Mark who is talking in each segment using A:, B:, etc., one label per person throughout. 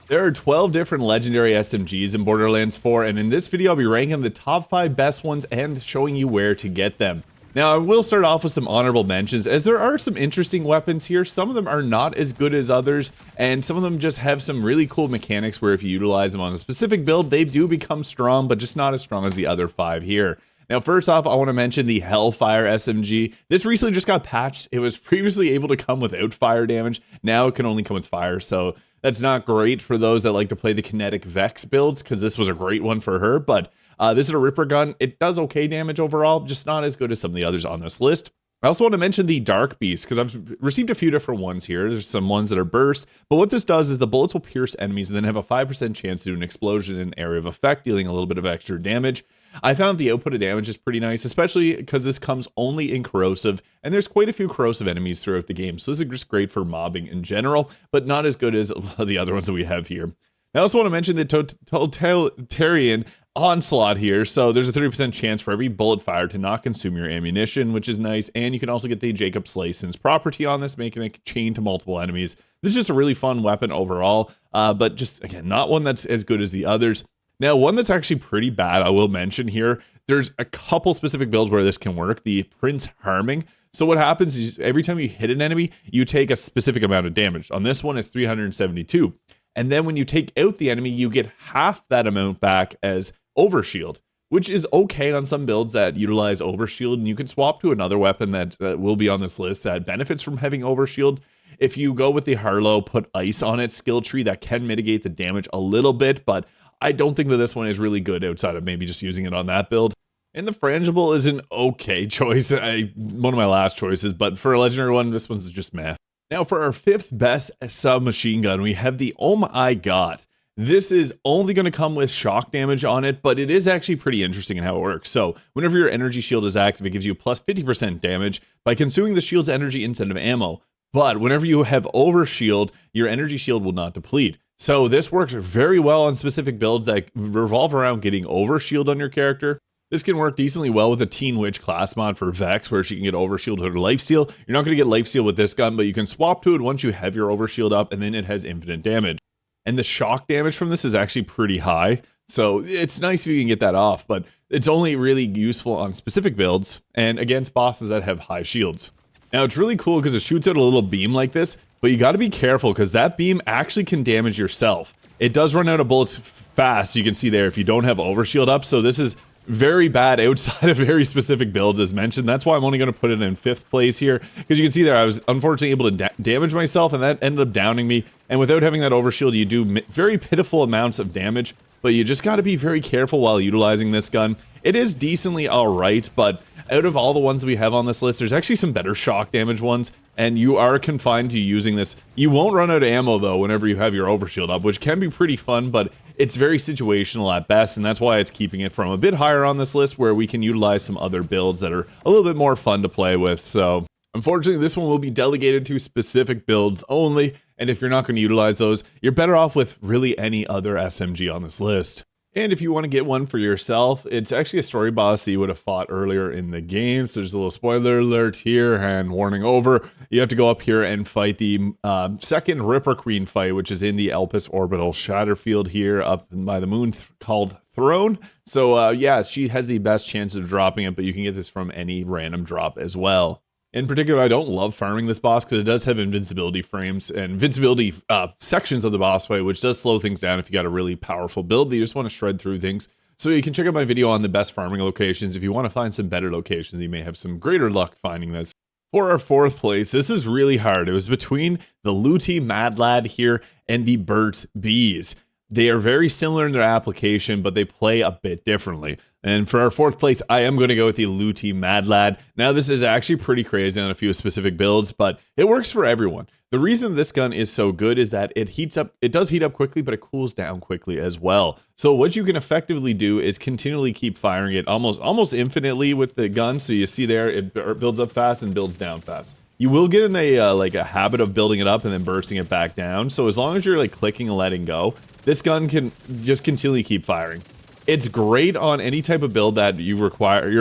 A: There are 12 different legendary SMGs in Borderlands 4, and in this video I'll be ranking the top 5 best ones and showing you where to get them. Now I will start off with some honorable mentions, as there are some interesting weapons here. Some of them are not as good as others, and some of them just have some really cool mechanics where if you utilize them on a specific build, they do become strong, but just not as strong as the other 5 here. Now, first off, I want to mention the Hellfire SMG. This recently just got patched. It was previously able to come without fire damage. Now it can only come with fire, so that's not great for those that like to play the kinetic Vex builds, because this was a great one for her, but this is a Ripper gun. It does okay damage overall, just not as good as some of the others on this list. I also want to mention the Dark Beast, because I've received a few different ones here. There's some ones that are burst, but what this does is the bullets will pierce enemies and then have a 5% chance to do an explosion in an area of effect, dealing a little bit of extra damage. I found the output of damage is pretty nice, especially because this comes only in corrosive, and there's quite a few corrosive enemies throughout the game, so this is just great for mobbing in general, but not as good as the other ones that we have here. I also want to mention the totalitarian onslaught here, so there's a 30% chance for every bullet fired to not consume your ammunition, which is nice, and you can also get the Jacob's license property on this, making it chain to multiple enemies. This is just a really fun weapon overall, but just, again, not one that's as good as the others. Now, one that's actually pretty bad, I will mention here, there's a couple specific builds where this can work, the Prince Harming. So what happens is every time you hit an enemy, you take a specific amount of damage. On this one, it's 372. And then when you take out the enemy, you get half that amount back as overshield, which is okay on some builds that utilize overshield, and you can swap to another weapon that will be on this list that benefits from having overshield. If you go with the Harlowe, put ice on its skill tree, that can mitigate the damage a little bit, but I don't think that this one is really good outside of maybe just using it on that build. And the Frangible is an okay choice, one of my last choices, but for a legendary one, this one's just meh. Now for our 5th best submachine gun, we have the Oh My God. This is only going to come with shock damage on it, but it is actually pretty interesting in how it works. So whenever your energy shield is active, it gives you plus 50% damage by consuming the shield's energy instead of ammo. But whenever you have overshield, your energy shield will not deplete. So this works very well on specific builds that revolve around getting overshield on your character. This can work decently well with a Teen Witch class mod for Vex, where she can get overshield with her lifesteal. You're not going to get lifesteal with this gun, but you can swap to it once you have your overshield up, and then it has infinite damage. And the shock damage from this is actually pretty high, so it's nice if you can get that off, but it's only really useful on specific builds and against bosses that have high shields. Now it's really cool because it shoots out a little beam like this, but you got to be careful because that beam actually can damage yourself. It does run out of bullets fast, you can see there, if you don't have overshield up, so this is very bad outside of very specific builds as mentioned. That's why I'm only going to put it in 5th place here, because you can see there I was unfortunately able to damage myself, and that ended up downing me, and without having that overshield you do very pitiful amounts of damage, but you just got to be very careful while utilizing this gun. It is decently alright, but out of all the ones that we have on this list, there's actually some better shock damage ones, and you are confined to using this. You won't run out of ammo though whenever you have your overshield up, which can be pretty fun, but it's very situational at best, and that's why it's keeping it from a bit higher on this list, where we can utilize some other builds that are a little bit more fun to play with. So unfortunately, this one will be delegated to specific builds only, and if you're not going to utilize those, you're better off with really any other SMG on this list. And if you want to get one for yourself, it's actually a story boss that you would have fought earlier in the game. So there's a little spoiler alert here, and warning over. You have to go up here and fight the second Ripper Queen fight, which is in the Elpis Orbital Shatterfield here up by the moon called Throne. So yeah, she has the best chance of dropping it, but you can get this from any random drop as well. In particular, I don't love farming this boss because it does have invincibility frames and invincibility sections of the boss fight, which does slow things down if you got a really powerful build that you just want to shred through things. So you can check out my video on the best farming locations. If you want to find some better locations, you may have some greater luck finding this. For our 4th place, this is really hard. It was between the Looty Mad Lad here and the Burt's Bees. They are very similar in their application, but they play a bit differently. And for our 4th place, I am going to go with the Looty Mad Lad. Now, this is actually pretty crazy on a few specific builds, but it works for everyone. The reason this gun is so good is that it heats up. It does heat up quickly, but it cools down quickly as well. So what you can effectively do is continually keep firing it almost infinitely with the gun. So you see there, it builds up fast and builds down fast. You will get in a habit of building it up and then bursting it back down. So as long as you're like clicking and letting go, this gun can just continually keep firing. It's great on any type of build that you're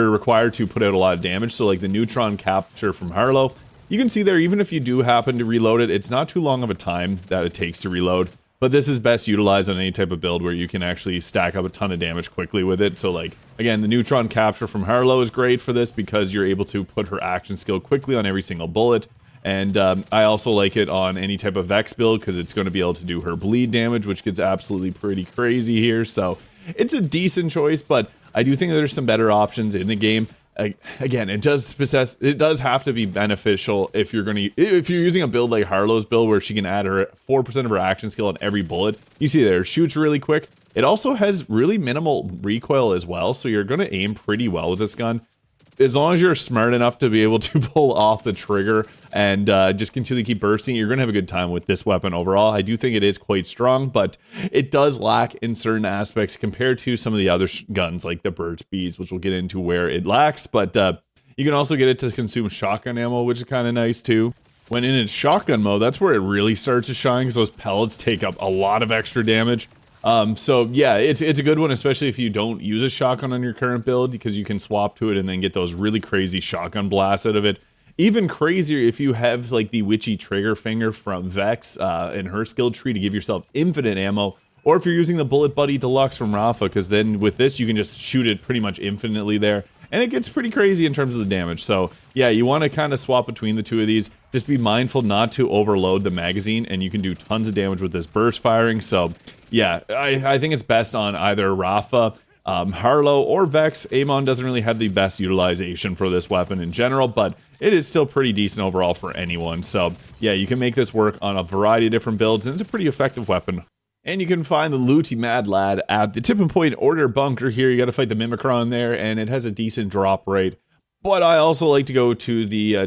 A: required to put out a lot of damage. So like the neutron capture from Harlowe, you can see there, even if you do happen to reload it, it's not too long of a time that it takes to reload. but this is best utilized on any type of build where you can actually stack up a ton of damage quickly with it. So like, again, the neutron capture from Harlowe is great for this because you're able to put her action skill quickly on every single bullet. And I also like it on any type of Vex build because it's going to be able to do her bleed damage, which gets absolutely pretty crazy here. So it's a decent choice, but I do think there's some better options in the game. Again, it does have to be beneficial if you're using a build like Harlow's build where she can add her 4% of her action skill on every bullet. You see there, shoots really quick. It also has really minimal recoil as well, so you're going to aim pretty well with this gun. As long as you're smart enough to be able to pull off the trigger and just continue to keep bursting, you're going to have a good time with this weapon overall. I do think it is quite strong, but it does lack in certain aspects compared to some of the other guns like the Burst Bees, which we'll get into where it lacks. But you can also get it to consume shotgun ammo, which is kind of nice too. When in its shotgun mode, that's where it really starts to shine because those pellets take up a lot of extra damage. So yeah, it's a good one, especially if you don't use a shotgun on your current build, because you can swap to it and then get those really crazy shotgun blasts out of it. Even crazier if you have like the witchy trigger finger from Vex in her skill tree to give yourself infinite ammo, or if you're using the Bullet Buddy Deluxe from Rafa, because then with this you can just shoot it pretty much infinitely there. And it gets pretty crazy in terms of the damage. So yeah, you want to kind of swap between the two of these. Just be mindful not to overload the magazine, and you can do tons of damage with this burst firing. So yeah, I think it's best on either Rafa, Harlowe, or Vex. Amon doesn't really have the best utilization for this weapon in general, but it is still pretty decent overall for anyone. So yeah, you can make this work on a variety of different builds, and it's a pretty effective weapon. And you can find the Looty Mad Lad at the Tipping Point Order bunker here. You got to fight the Mimicron there, and it has a decent drop rate. But I also like to go to the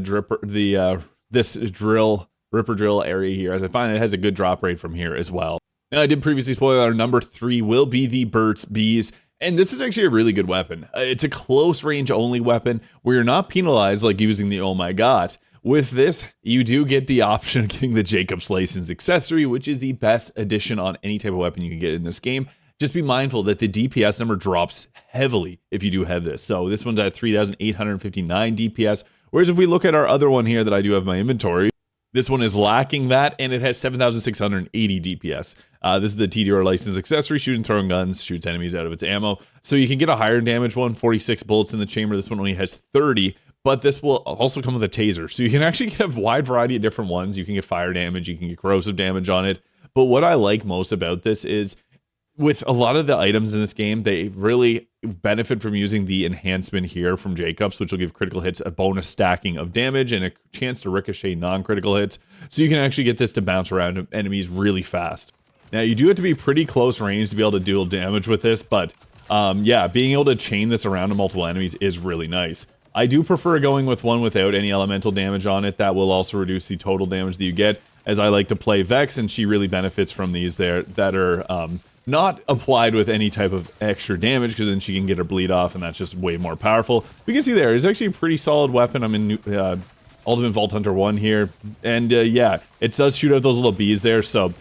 A: Ripper Drill area here, as I find it has a good drop rate from here as well. Now, I did previously spoil that our number 3 will be the Burst Bees, and this is actually a really good weapon. It's a close range only weapon where you're not penalized like using the Oh My God. With this, you do get the option of getting the Jacob's License accessory, which is the best addition on any type of weapon you can get in this game. Just be mindful that the DPS number drops heavily if you do have this. So this one's at 3,859 DPS, whereas if we look at our other one here that I do have in my inventory, this one is lacking that, and it has 7,680 DPS. This is the TDR License accessory, shooting throwing guns, shoots enemies out of its ammo. So you can get a higher damage one, 46 bullets in the chamber. This one only has 30. But this will also come with a taser. So you can actually get a wide variety of different ones. You can get fire damage, you can get corrosive damage on it. But what I like most about this is with a lot of the items in this game, they really benefit from using the enhancement here from Jacobs, which will give critical hits a bonus stacking of damage and a chance to ricochet non-critical hits. So you can actually get this to bounce around enemies really fast. Now, you do have to be pretty close range to be able to deal damage with this, but yeah, being able to chain this around to multiple enemies is really nice. I do prefer going with one without any elemental damage on it. That will also reduce the total damage that you get, as I like to play Vex, and she really benefits from these there that are not applied with any type of extra damage, because then she can get her bleed off, and that's just way more powerful. We can see there, it's actually a pretty solid weapon. I'm in Ultimate Vault Hunter 1 here, and yeah, it does shoot out those little bees there, so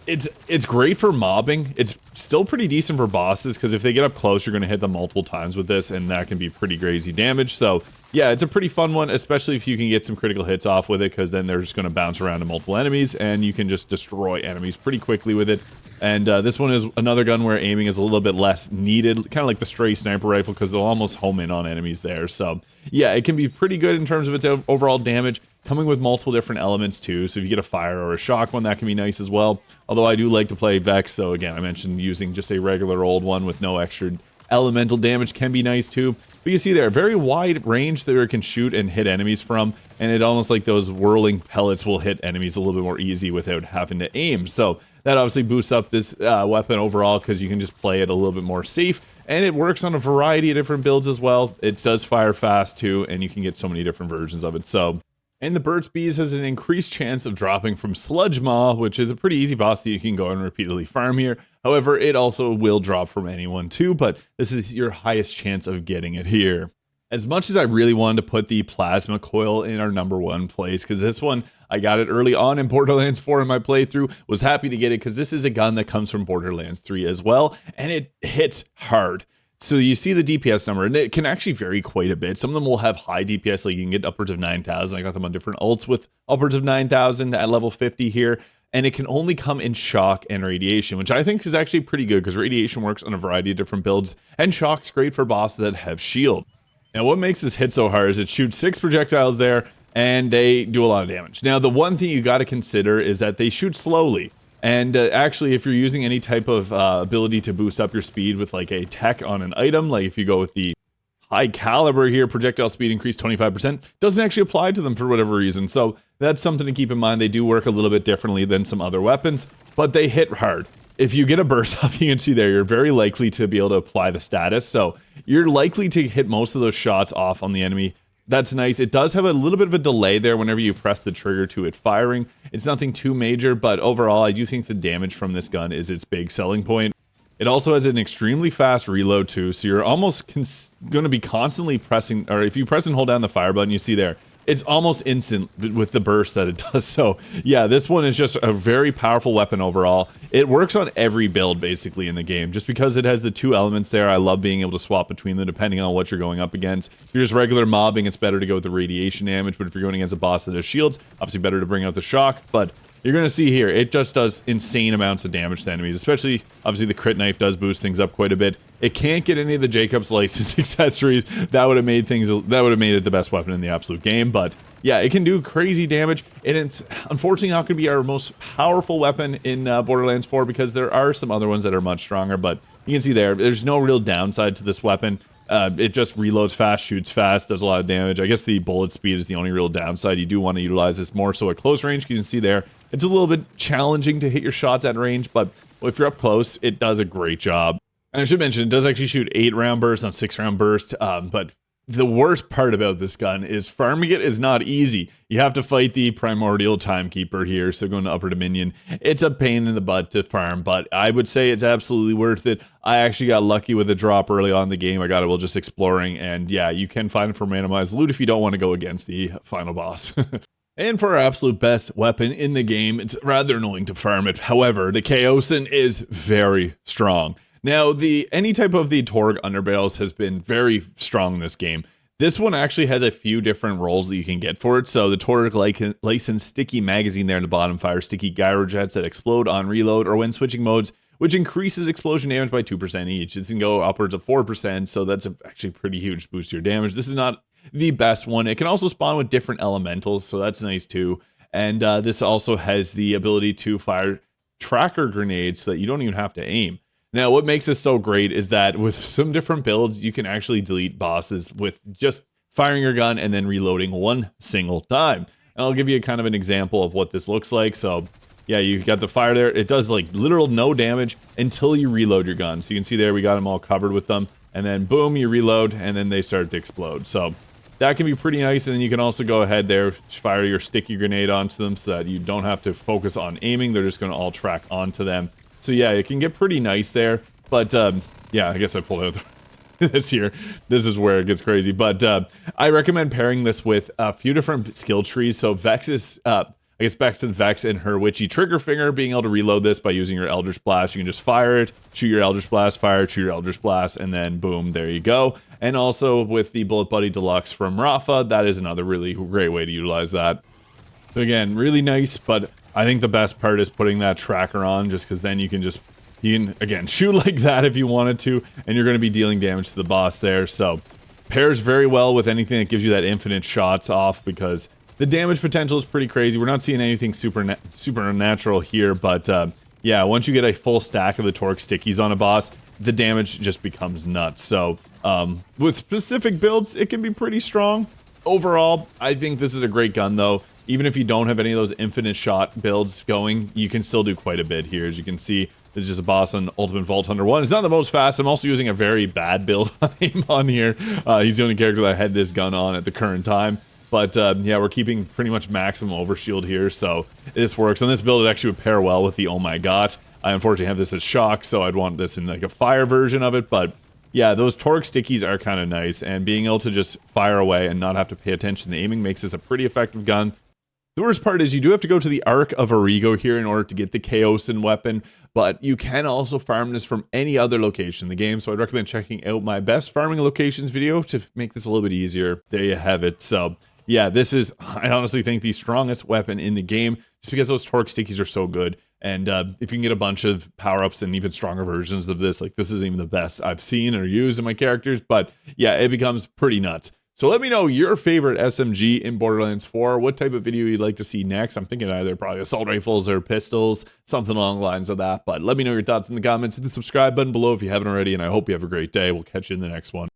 A: it's great for mobbing. It's still pretty decent for bosses, because if they get up close, you're going to hit them multiple times with this, and that can be pretty crazy damage. So yeah, it's a pretty fun one, especially if you can get some critical hits off with it, because then they're just going to bounce around to multiple enemies, and you can just destroy enemies pretty quickly with it. And this one is another gun where aiming is a little bit less needed, kind of like the stray sniper rifle, because they'll almost home in on enemies there. So yeah, it can be pretty good in terms of its overall damage, coming with multiple different elements too. So if you get a fire or a shock one, that can be nice as well. Although I do like to play Vex, so again, I mentioned using just a regular old one with no extra elemental damage can be nice too. But you see there, very wide range that it can shoot and hit enemies from, and it almost like those whirling pellets will hit enemies a little bit more easy without having to aim. So that obviously boosts up this weapon overall, because you can just play it a little bit more safe, and it works on a variety of different builds as well. It does fire fast too, and you can get so many different versions of it. So, and the Burst Bees has an increased chance of dropping from Sludge Maw, which is a pretty easy boss that you can go and repeatedly farm here. However, it also will drop from anyone too, but this is your highest chance of getting it here. As much as I really wanted to put the Plasma Coil in our number 1 place, because this one, I got it early on in Borderlands 4 in my playthrough, was happy to get it because this is a gun that comes from Borderlands 3 as well, and it hits hard. So you see the DPS number, and it can actually vary quite a bit. Some of them will have high DPS, like you can get upwards of 9,000. I got them on different ults with upwards of 9,000 at level 50 here. and it can only come in shock and radiation, which I think is actually pretty good because radiation works on a variety of different builds, and shock's great for bosses that have shield. Now, what makes this hit so hard is it shoots 6 projectiles there, and they do a lot of damage. Now, the one thing you got to consider is that they shoot slowly. And actually, if you're using any type of ability to boost up your speed with like a tech on an item, like if you go with the high caliber here, projectile speed increase 25%, doesn't actually apply to them for whatever reason. So that's something to keep in mind. They do work a little bit differently than some other weapons, but they hit hard. If you get a burst off, you can see there, you're very likely to be able to apply the status. So you're likely to hit most of those shots off on the enemy. That's nice. It does have a little bit of a delay there whenever you press the trigger to it firing. It's nothing too major, but overall, I do think the damage from this gun is its big selling point. It also has an extremely fast reload too, so you're almost going to be constantly pressing, or if you press and hold down the fire button, you see there, it's almost instant with the burst that it does. So yeah, this one is just a very powerful weapon overall. It works on every build basically in the game, just because it has the 2 elements there. I love being able to swap between them depending on what you're going up against. If you're just regular mobbing, it's better to go with the radiation damage, but if you're going against a boss that has shields, obviously better to bring out the shock. But you're going to see here, it just does insane amounts of damage to enemies, especially, obviously, the crit knife does boost things up quite a bit. It can't get any of the Jacob's licensed accessories. That would have made it the best weapon in the absolute game, but yeah, it can do crazy damage, and it's unfortunately not going to be our most powerful weapon in Borderlands 4, because there are some other ones that are much stronger, but you can see there's no real downside to this weapon. It just reloads fast, shoots fast, does a lot of damage. I guess the bullet speed is the only real downside. You do want to utilize this more so at close range. You can see there, it's a little bit challenging to hit your shots at range, but if you're up close, it does a great job. And I should mention, it does actually shoot 8-round bursts on 6-round burst, but the worst part about this gun is farming it is not easy. You have to fight the primordial timekeeper here, so going to Upper Dominion. It's a pain in the butt to farm, but I would say it's absolutely worth it. I actually got lucky with a drop early on in the game. I got it while just exploring, and yeah, you can find it for randomized loot if you don't want to go against the final boss. And for our absolute best weapon in the game, it's rather annoying to farm it. However, the Chaosin is very strong. Now, any type of the Torg underbarrels has been very strong in this game. This one actually has a few different roles that you can get for it. So the Torg licensed sticky magazine there in the bottom fires sticky gyro jets that explode on reload or when switching modes, which increases explosion damage by 2% each. It can go upwards of 4%, so that's actually a pretty huge boost to your damage. This is not the best one. It can also spawn with different elementals, so that's nice too. And this also has the ability to fire tracker grenades so that you don't even have to aim. Now, what makes this so great is that with some different builds, you can actually delete bosses with just firing your gun and then reloading one single time. And I'll give you kind of an example of what this looks like. So yeah, you got the fire there. It does like literal no damage until you reload your gun. So you can see there, we got them all covered with them. And then boom, you reload and then they start to explode. So that can be pretty nice. And then you can also go ahead there, fire your sticky grenade onto them so that you don't have to focus on aiming. They're just going to all track onto them. So yeah, it can get pretty nice there, but yeah, I guess I pulled out this here. This is where it gets crazy, but I recommend pairing this with a few different skill trees. So Vex is, I guess back to Vex and her witchy trigger finger, being able to reload this by using your Eldritch Blast. You can just fire it, shoot your Eldritch Blast, fire, shoot your Eldritch Blast, and then boom, there you go. And also with the Bullet Buddy Deluxe from Rafa, that is another really great way to utilize that. So again, really nice, but I think the best part is putting that tracker on, just because then you can again shoot like that if you wanted to, and you're going to be dealing damage to the boss there. So pairs very well with anything that gives you that infinite shots off, because the damage potential is pretty crazy. We're not seeing anything supernatural here, but yeah, once you get a full stack of the Torque stickies on a boss, the damage just becomes nuts. So with specific builds, it can be pretty strong. Overall, I think this is a great gun though. Even if you don't have any of those infinite shot builds going, you can still do quite a bit here. As you can see, this is just a boss on Ultimate Vault Hunter 1. It's not the most fast. I'm also using a very bad build on here. He's the only character that had this gun on at the current time. But yeah, we're keeping pretty much maximum overshield here, so this works. On this build, it actually would pair well with the Oh My God. I unfortunately have this as shock, so I'd want this in like a fire version of it, but yeah, those Torque stickies are kind of nice, and being able to just fire away and not have to pay attention to aiming makes this a pretty effective gun. The worst part is you do have to go to the Ark of Origo here in order to get the Chaosin weapon, but you can also farm this from any other location in the game, so I'd recommend checking out my best farming locations video to make this a little bit easier. There you have it. So yeah, this is, I honestly think, the strongest weapon in the game. just because those torque stickies are so good. And if you can get a bunch of power-ups and even stronger versions of this, like this isn't even the best I've seen or used in my characters, but yeah, it becomes pretty nuts. So let me know your favorite SMG in Borderlands 4, what type of video you'd like to see next. I'm thinking either probably assault rifles or pistols, something along the lines of that. But let me know your thoughts in the comments. Hit the subscribe button below if you haven't already, and I hope you have a great day. We'll catch you in the next one.